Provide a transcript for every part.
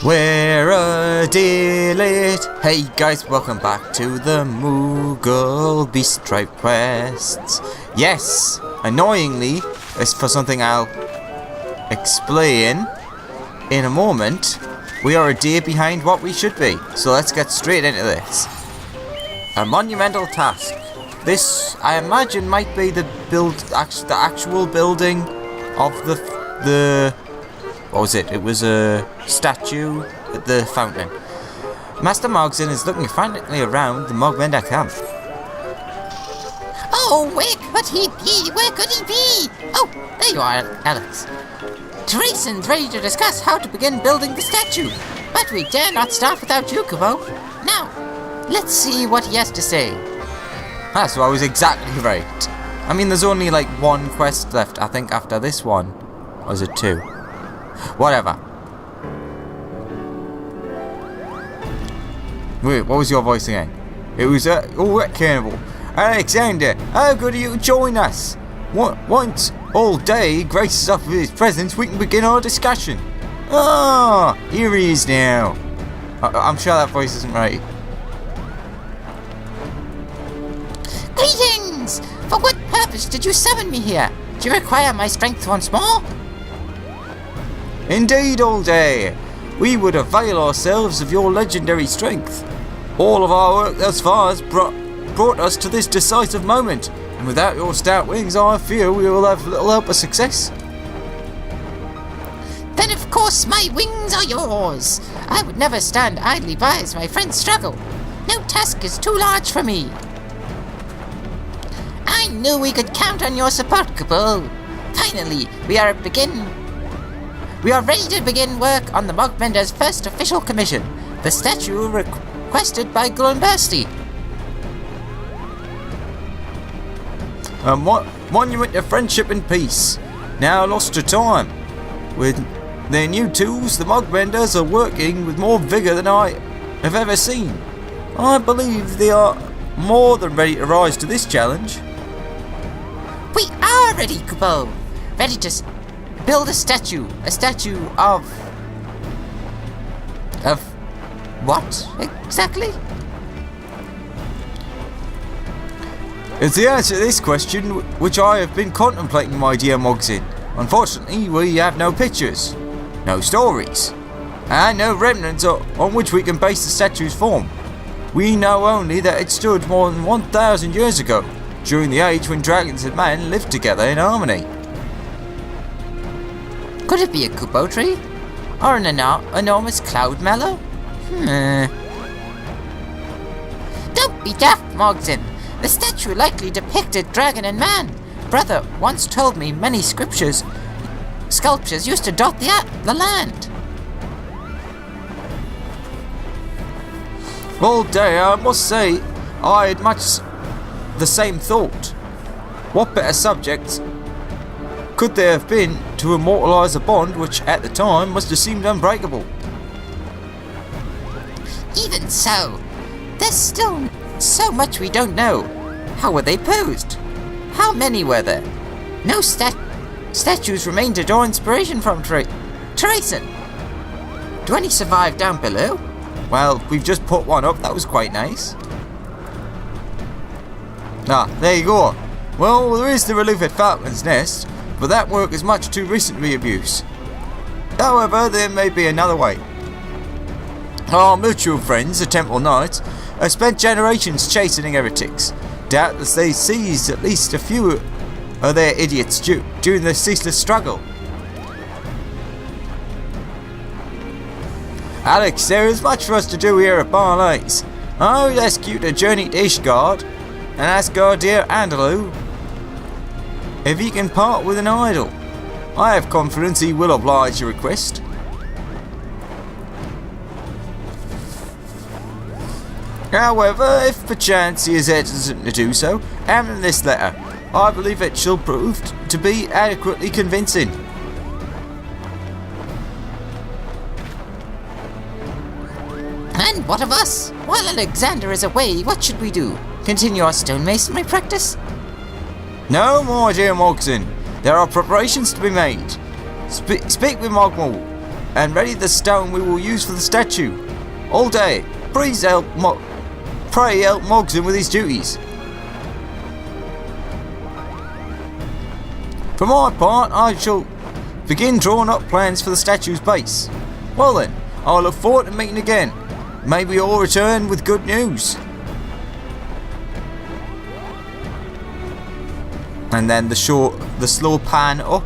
We're a delete. Hey guys, welcome back to the Moogle Beast Tribe quests. Yes, annoyingly, it's for something I'll explain in a moment. We are a day behind what we should be, so let's get straight into this. A monumental task. This, I imagine, might be the actual building of the what was it? It was a statue at the fountain. Master Mogson is looking frantically around the Mogmender camp. Oh, where could he be? Where could he be? Oh, there you are, Alex. Teresan's ready to discuss how to begin building the statue, but we dare not start without you, Kubo. Now, let's see what he has to say. So I was exactly right. I mean, there's only like one quest left, I think, after this one. Or is it two? Whatever. Wait, what was your voice again? It was Carnival. Alexander, how good of you to join us? Once all day graces us with his presence, we can begin our discussion. Ah, here he is now. I'm sure that voice isn't right. Greetings! For what purpose did you summon me here? Do you require my strength once more? Indeed, all day. We would avail ourselves of your legendary strength. All of our work thus far has brought us to this decisive moment, and without your stout wings, I fear we will have little hope of success. Then of course my wings are yours. I would never stand idly by as my friends struggle. No task is too large for me. I knew we could count on your support, Kubo. Finally, we are ready to begin work on the Mogmender's first official commission, the statue requested by Glumbursty. A monument of friendship and peace, now lost to time. With their new tools, the Mogmenders are working with more vigour than I have ever seen. I believe they are more than ready to rise to this challenge. We are ready, Kubo. Ready to build a statue of what exactly? It's the answer to this question which I have been contemplating, my dear Mogson. Unfortunately, we have no pictures, no stories, and no remnants on which we can base the statue's form. We know only that it stood more than 1,000 years ago, during the age when dragons and men lived together in harmony. Could it be a Kubo tree? Or an enormous cloud mallow? Don't be daft, Mogson. The statue likely depicted dragon and man. Brother once told me many sculptures used to dot the land. All day, I must say, I had much the same thought. What better subject could there have been to immortalise a bond which at the time must have seemed unbreakable? Even so, there's still so much we don't know. How were they posed? How many were there? No statues remain to draw inspiration from Teresan. Do any survive down below? Well, we've just put one up, that was quite nice. There you go. Well, there is the relief at Falcon's Nest, but that work is much too recent to be of use. However, there may be another way. Our mutual friends, the Temple Knights, have spent generations chastening heretics. Doubtless they seized at least a few of their idiots during the ceaseless struggle. Alex, there is much for us to do here at Barley's. I would ask you to journey to Ishgard and ask our dear Andalou if he can part with an idol. I have confidence he will oblige your request. However, if perchance he is hesitant to do so, having this letter, I believe it shall prove to be adequately convincing. And what of us? While Alexander is away, what should we do? Continue our stonemasonry practice? No, my dear Mogson. There are preparations to be made. Speak with Mogul. and ready the stone we will use for the statue. All day, pray help Moggs him with his duties. For my part, I shall begin drawing up plans for the statue's base. Well then, I look forward to meeting again. Maybe you'll return with good news. And then the slow pan up.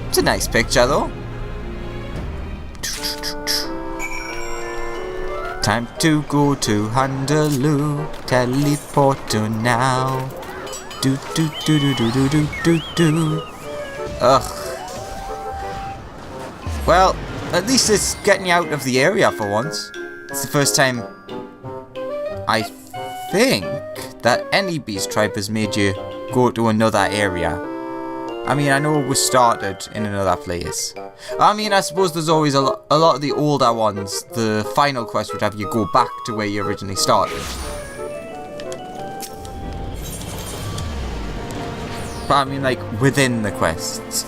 It's a nice picture though. Time to go to Handaloo, teleporter now. Do do do do do do do do do. Ugh. Well, at least it's getting you out of the area for once. It's the first time I think that any beast tribe has made you go to another area. I mean, I know we started in another place. I mean, I suppose there's always a lot of the older ones. The final quest would have you go back to where you originally started. But I mean, like, within the quests.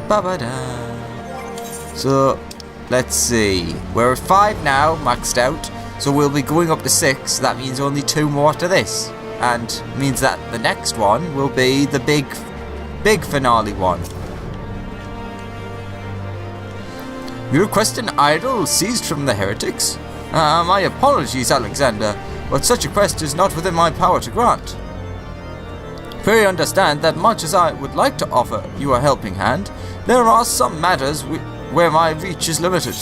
Ba-ba-da. So, let's see. We're at 5 now, maxed out. So we'll be going up to 6. That means only 2 more to this. And means that the next one will be the big finale one. You request an idol seized from the heretics? My apologies, Alexander, but such a quest is not within my power to grant. Pray understand that much as I would like to offer you a helping hand, there are some matters where my reach is limited.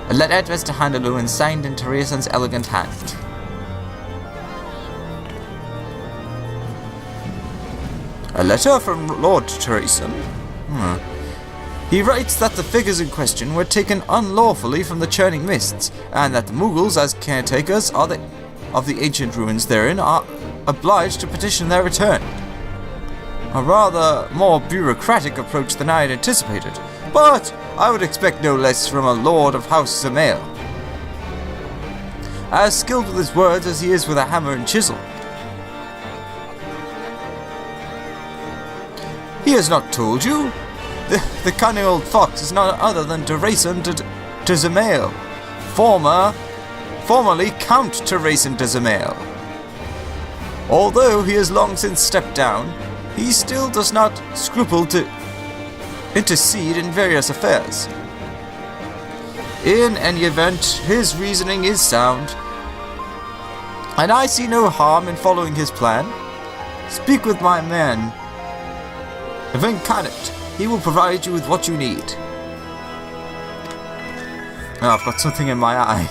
A letter addressed to Handaloo and signed in Teresa's elegant hand. A letter from Lord Teresa? He writes that the figures in question were taken unlawfully from the churning mists, and that the Moogles, as caretakers of the ancient ruins therein, are obliged to petition their return. A rather more bureaucratic approach than I had anticipated, but I would expect no less from a lord of House Zamail. As skilled with his words as he is with a hammer and chisel. He has not told you? The cunning old fox is none other than Teresa de Zamail, formerly Count Teresa de Zamail. Although he has long since stepped down, he still does not scruple to intercede in various affairs. In any event, his reasoning is sound, and I see no harm in following his plan. Speak with my man, Venkanet. He will provide you with what you need. Oh, I've got something in my eye.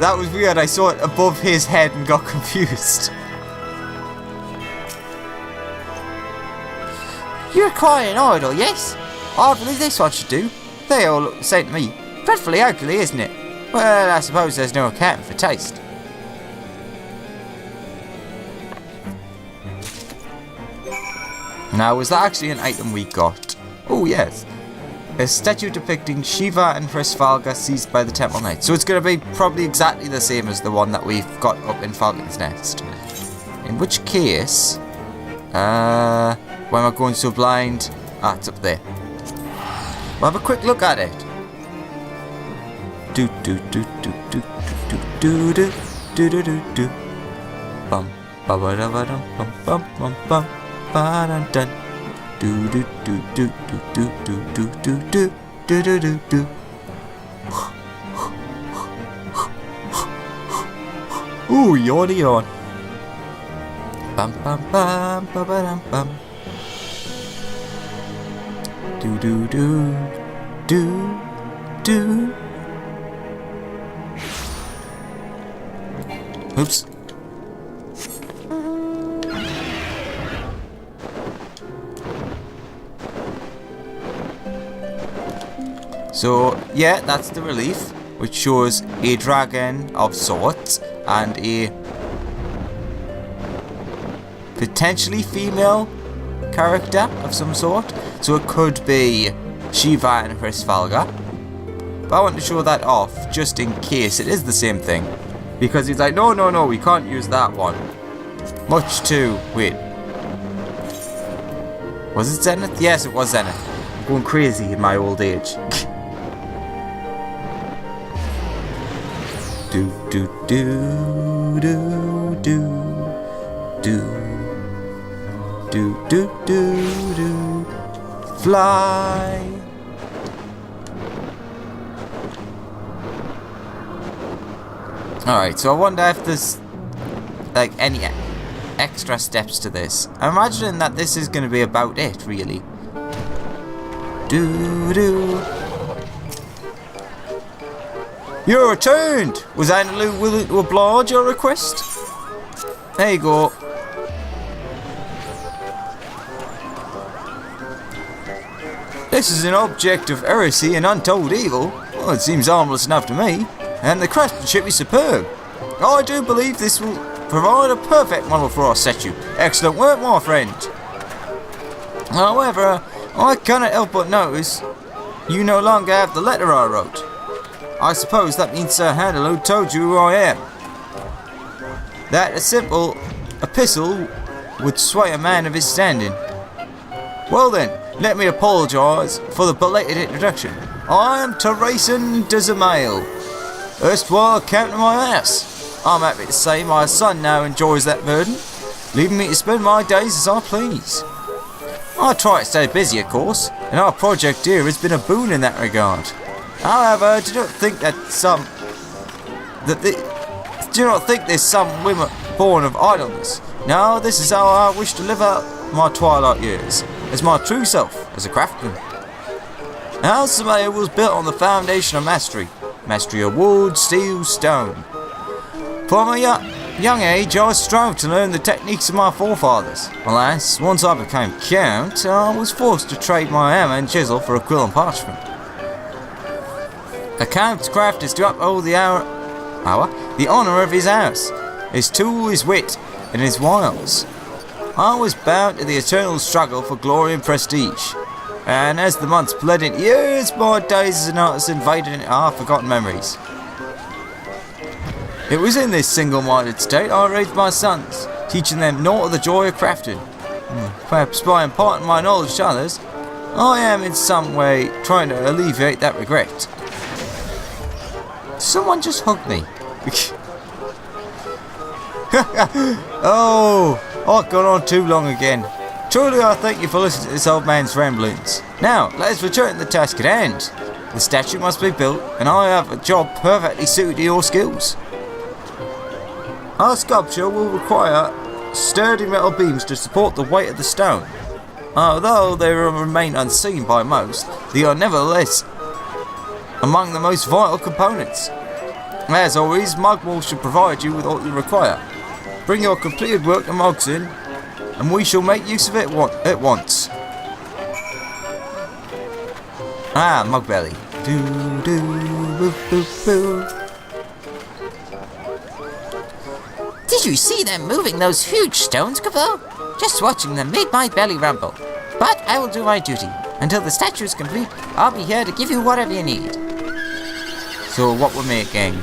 That was weird. I saw it above his head and got confused. You require an idol, yes? I believe this one should do. They all look the same to me. Dreadfully ugly, isn't it? Well, I suppose there's no accounting for taste. Now, was that actually an item we got? Oh, yes. A statue depicting Shiva and Hrisvalga seized by the Temple Knights. So it's going to be probably exactly the same as the one that we've got up in Falcon's Nest. In which case... why am I going so blind? Ah, it's up there. We'll have a quick look at it. Do do do do do do do do do do do do. Bum ba ba da ba dum bum bum bum bum ba dun dun. Do do do do do do do do do do do do do. Ooh, yawny yawn. Bum bum bum ba ba dum bum. Do do do do do. Oops. So, yeah, that's the relief, which shows a dragon of sorts and a potentially female character of some sort. So it could be Shiva and Hrisvalga. But I want to show that off, just in case it is the same thing. Because he's like, no, we can't use that one. Much to... Wait. Was it Zenith? Yes, it was Zenith. I'm going crazy in my old age. do, do, do, do, do, do. Do, do, do, do. Fly. Alright, so I wonder if there's like any extra steps to this. I'm imagining that this is going to be about it, really. Do do. You're returned! Was Annaloo willing to oblige your request? There you go. This is an object of heresy and untold evil. Well, it seems harmless enough to me. And the craftsmanship is superb. I do believe this will provide a perfect model for our statue. Excellent work, my friend. However, I cannot help but notice you no longer have the letter I wrote. I suppose that means Sir Hannelore told you who I am. That a simple epistle would sway a man of his standing. Well then, let me apologise for the belated introduction. I am Teresa Dezamail, erstwhile Count of my house. I'm happy to say my son now enjoys that burden, leaving me to spend my days as I please. I try to stay busy, of course, and our project here has been a boon in that regard. However, do not think there's some women born of idleness. No, this is how I wish to live out my twilight years, as my true self, as a craftsman. House Samaya was built on the foundation of mastery of wood, steel, stone. From a young age, I strove to learn the techniques of my forefathers. Alas, once I became count, I was forced to trade my hammer and chisel for a quill and parchment. A count's craft is to uphold the honour of his house, his tool, his wit, and his wiles. I was bound to the eternal struggle for glory and prestige, and as the months bled into years, my days as an artist invaded into half-forgotten memories. It was in this single-minded state I raised my sons, teaching them naught of the joy of crafting. Perhaps by imparting my knowledge to others, I am in some way trying to alleviate that regret. Someone just hugged me. Oh, I've gone on too long again. Truly I thank you for listening to this old man's ramblings. Now, let us return to the task at hand. The statue must be built, and I have a job perfectly suited to your skills. Our sculpture will require sturdy metal beams to support the weight of the stone. Although they will remain unseen by most, they are nevertheless among the most vital components. As always, Moogle should provide you with all you require. Bring your completed work to Mogson, and we shall make use of it at once. Mugbelly. Do do boo boo boo. Did you see them moving those huge stones, Cabal? Just watching them made my belly rumble. But I will do my duty. Until the statue is complete, I'll be here to give you whatever you need. So what we're making?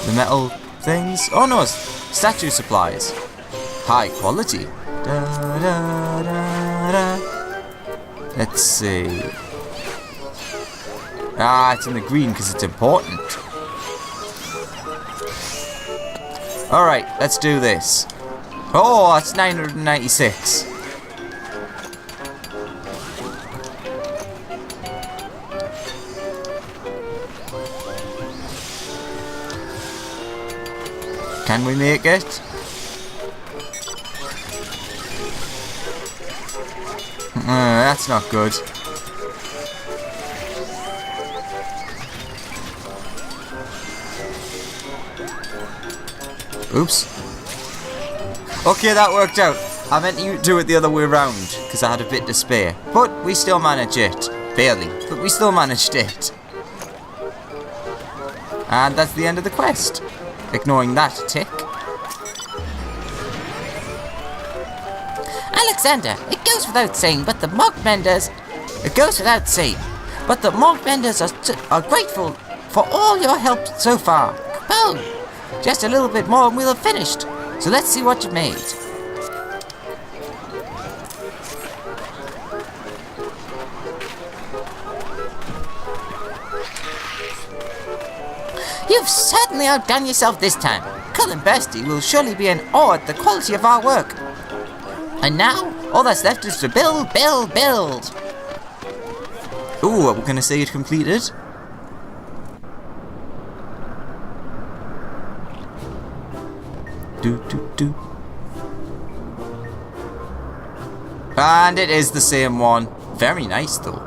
The metal things? Oh no, it's statue supplies. High quality. Da, da, da, da. Let's see. It's in the green because it's important. Alright, let's do this. Oh, that's 996. Can we make it? That's not good. Oops. Okay, that worked out. I meant to do it the other way around, because I had a bit to spare. But we still managed it. Barely, but we still managed it. And that's the end of the quest. Ignoring that tick. Alexander, it goes without saying, but the Mogbenders... It goes without saying, but the Mogbenders are grateful for all your help so far. Boom! Just a little bit more and we'll have finished. So let's see what you made. You've certainly outdone yourself this time. Cullen Bursty will surely be in awe at the quality of our work. And now, all that's left is to build, build, build. Ooh, are we going to say it completed? Do. And it is the same one. Very nice though.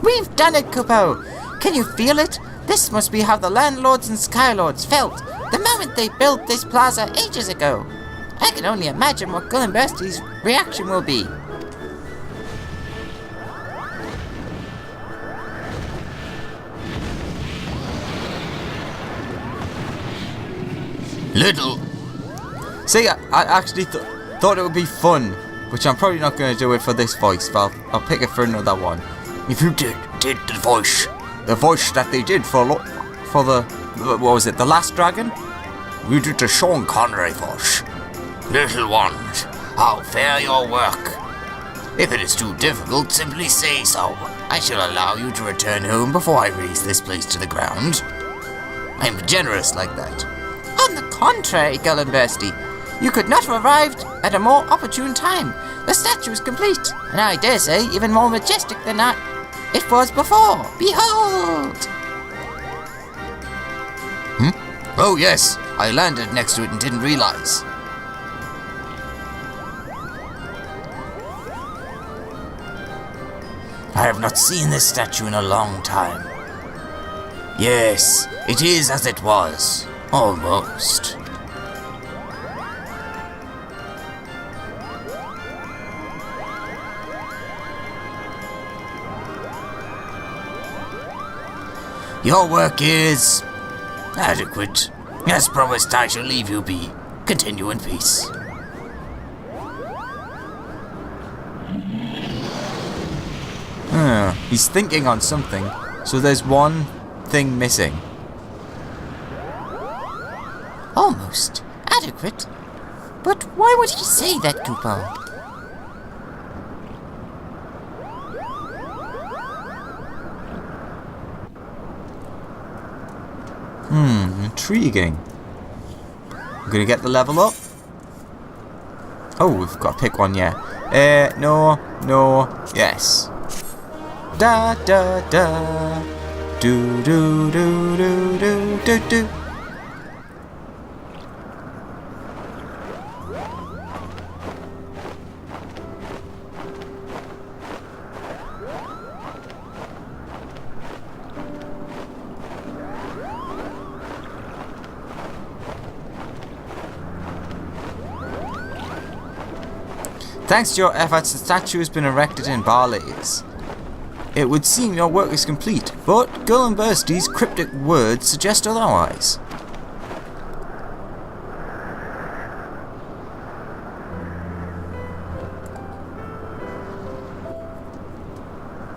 We've done it, Kupo! Can you feel it? This must be how the landlords and skylords felt the moment they built this plaza ages ago. I can only imagine what Cullen Bursty's reaction will be. Little. See, I actually thought it would be fun, which I'm probably not going to do it for this voice, but I'll pick it for another one. If you did the voice that they did for the what was it, the Last Dragon? We did the Sean Connery voice. Little ones, how fare your work? If it is too difficult, simply say so. I shall allow you to return home before I raise this place to the ground. I'm generous like that. On the contrary, Cullen Bursty, you could not have arrived at a more opportune time. The statue is complete, and I dare say even more majestic than it was before. Behold! Oh yes, I landed next to it and didn't realize. I have not seen this statue in a long time. Yes, it is as it was. Almost. Your work is adequate. As promised, I shall leave you be. Continue in peace. He's thinking on something, so there's one thing missing. Almost adequate? But why would he say that, Kupo? Intriguing. I'm gonna get the level up. Oh, we've got to pick one, yeah. No, yes. Da da da. Do do do do do do do. Thanks to your efforts, the statue has been erected in Barley's. It would seem your work is complete, but Cullen Bursty's cryptic words suggest otherwise.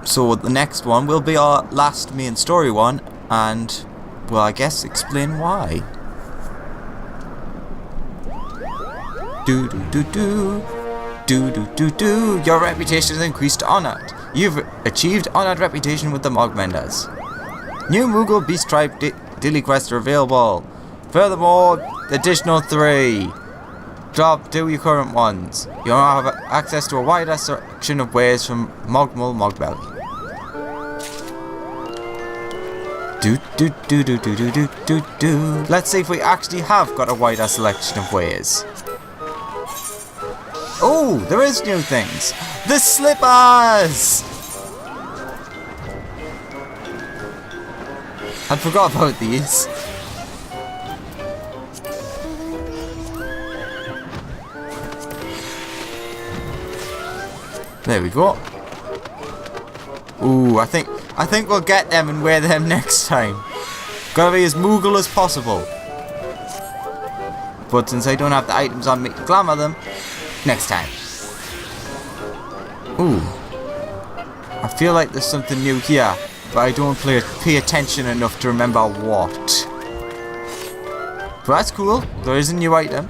So the next one will be our last main story one, and, well, I guess explain why. Do do do do. Do. Your reputation is increased to honored. You've achieved honored reputation with the Mogbenders. New Moogle Beast Tribe daily quests are available. Furthermore, additional 3. Drop 2 your current ones. You now have access to a wider selection of ways from Mogbelly. Do. Let's see if we actually have got a wider selection of ways. Oh, there is new things. The slippers! I forgot about these. There we go. Ooh, I think we'll get them and wear them next time. Gotta be as Moogle as possible. But since I don't have the items on me to glamour them, next time. Ooh. I feel like there's something new here, but I don't pay attention enough to remember what. But that's cool. There is a new item.